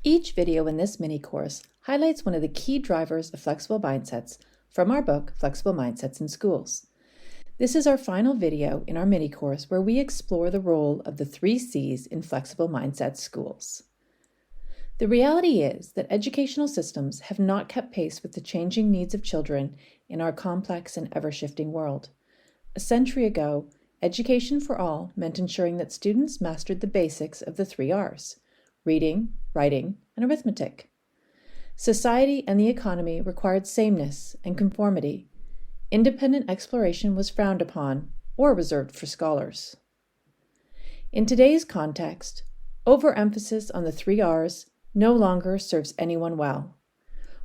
Each video in this mini-course highlights one of the key drivers of flexible mindsets from our book, Flexible Mindsets in Schools. This is our final video in our mini-course where we explore the role of the 3C's in flexible mindset schools. The reality is that educational systems have not kept pace with the changing needs of children in our complex and ever-shifting world. A century ago, education for all meant ensuring that students mastered the basics of the 3 R's: reading, writing, and arithmetic. Society and the economy required sameness and conformity. Independent exploration was frowned upon or reserved for scholars. In today's context, overemphasis on the 3 R's no longer serves anyone well.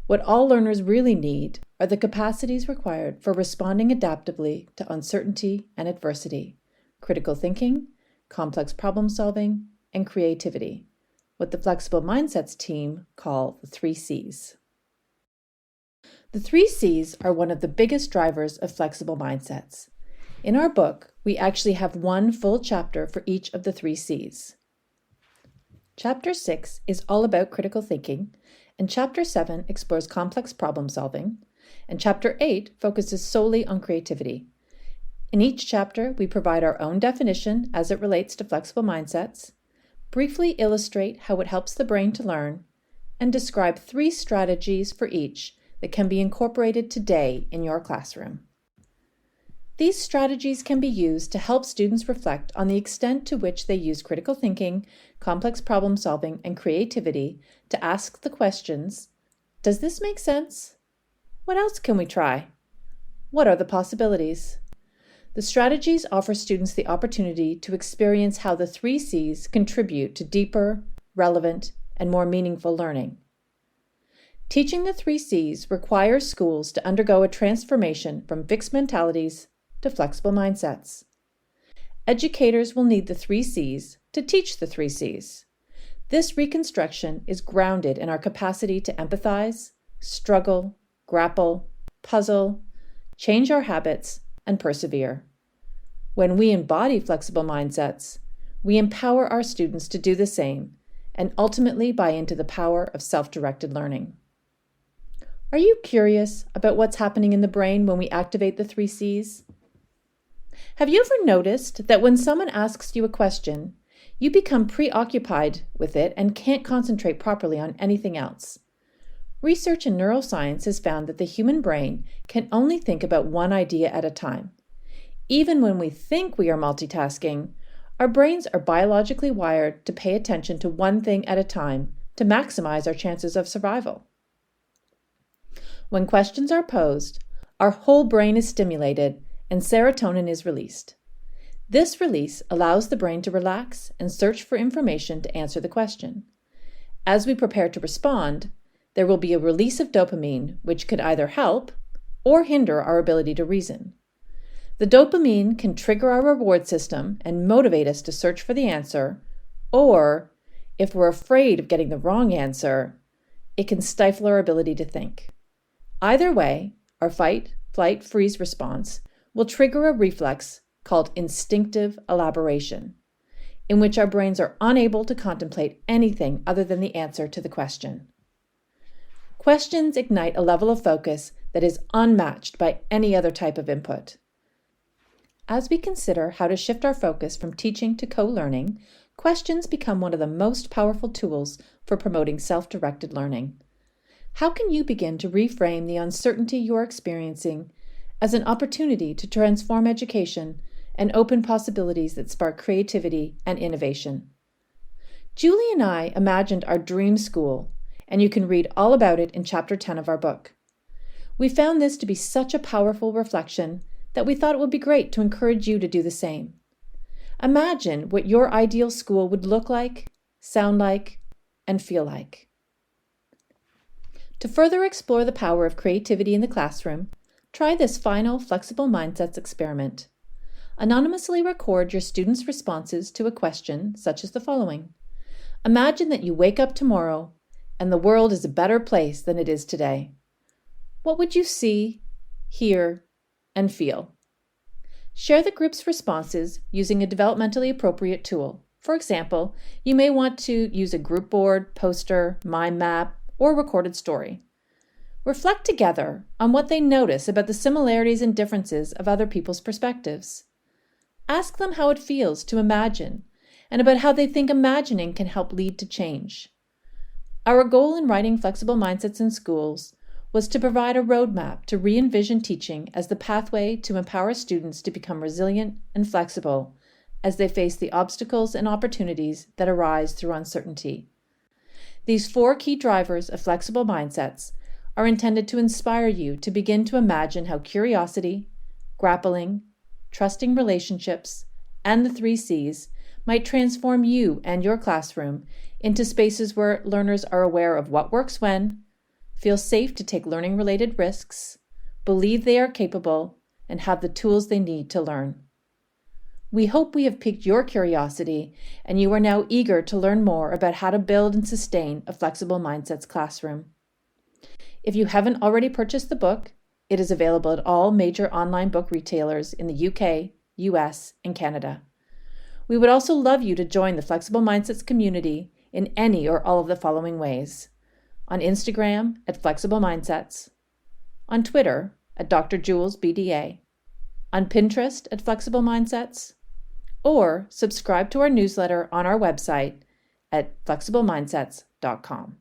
What all learners really need are the capacities required for responding adaptively to uncertainty and adversity: critical thinking, complex problem solving, and creativity, what the Flexible Mindsets team call the 3C's. The 3C's are one of the biggest drivers of flexible mindsets. In our book, we actually have one full chapter for each of the 3C's. Chapter 6 is all about critical thinking, and Chapter 7 explores complex problem solving, and Chapter 8 focuses solely on creativity. In each chapter, we provide our own definition as it relates to flexible mindsets, briefly illustrate how it helps the brain to learn, and describe 3 strategies for each that can be incorporated today in your classroom. These strategies can be used to help students reflect on the extent to which they use critical thinking, complex problem solving, and creativity to ask the questions: does this make sense? What else can we try? What are the possibilities? The strategies offer students the opportunity to experience how the 3C's contribute to deeper, relevant, and more meaningful learning. Teaching the 3C's requires schools to undergo a transformation from fixed mentalities to flexible mindsets. Educators will need the 3C's to teach the 3C's. This reconstruction is grounded in our capacity to empathize, struggle, grapple, puzzle, change our habits, and persevere. When we embody flexible mindsets, we empower our students to do the same and ultimately buy into the power of self-directed learning. Are you curious about what's happening in the brain when we activate the 3C's? Have you ever noticed that when someone asks you a question, you become preoccupied with it and can't concentrate properly on anything else? Research in neuroscience has found that the human brain can only think about one idea at a time. Even when we think we are multitasking, our brains are biologically wired to pay attention to one thing at a time to maximize our chances of survival. When questions are posed, our whole brain is stimulated and serotonin is released. This release allows the brain to relax and search for information to answer the question. As we prepare to respond, there will be a release of dopamine, which could either help or hinder our ability to reason. The dopamine can trigger our reward system and motivate us to search for the answer, or, if we're afraid of getting the wrong answer, it can stifle our ability to think. Either way, our fight, flight, freeze response will trigger a reflex called instinctive elaboration, in which our brains are unable to contemplate anything other than the answer to the question. Questions ignite a level of focus that is unmatched by any other type of input. As we consider how to shift our focus from teaching to co-learning, questions become one of the most powerful tools for promoting self-directed learning. How can you begin to reframe the uncertainty you are experiencing as an opportunity to transform education and open possibilities that spark creativity and innovation? Julie and I imagined our dream school, and you can read all about it in Chapter 10 of our book. We found this to be such a powerful reflection that we thought it would be great to encourage you to do the same. Imagine what your ideal school would look like, sound like, and feel like. To further explore the power of creativity in the classroom, try this final Flexible Mindsets experiment. Anonymously record your students' responses to a question such as the following. Imagine that you wake up tomorrow and the world is a better place than it is today. What would you see, hear, and feel? Share the group's responses using a developmentally appropriate tool. For example, you may want to use a group board, poster, mind map, or recorded story. Reflect together on what they notice about the similarities and differences of other people's perspectives. Ask them how it feels to imagine and about how they think imagining can help lead to change. Our goal in writing Flexible Mindsets in Schools was to provide a roadmap to re-envision teaching as the pathway to empower students to become resilient and flexible as they face the obstacles and opportunities that arise through uncertainty. These 4 key drivers of flexible mindsets are intended to inspire you to begin to imagine how curiosity, grappling, trusting relationships, and the 3C's might transform you and your classroom into spaces where learners are aware of what works when, feel safe to take learning-related risks, believe they are capable, and have the tools they need to learn. We hope we have piqued your curiosity and you are now eager to learn more about how to build and sustain a Flexible Mindsets classroom. If you haven't already purchased the book, it is available at all major online book retailers in the UK, US, and Canada. We would also love you to join the Flexible Mindsets community in any or all of the following ways: on Instagram at Flexible Mindsets, on Twitter at Dr. Jules BDA, on Pinterest at Flexible Mindsets, or subscribe to our newsletter on our website at flexiblemindsets.com.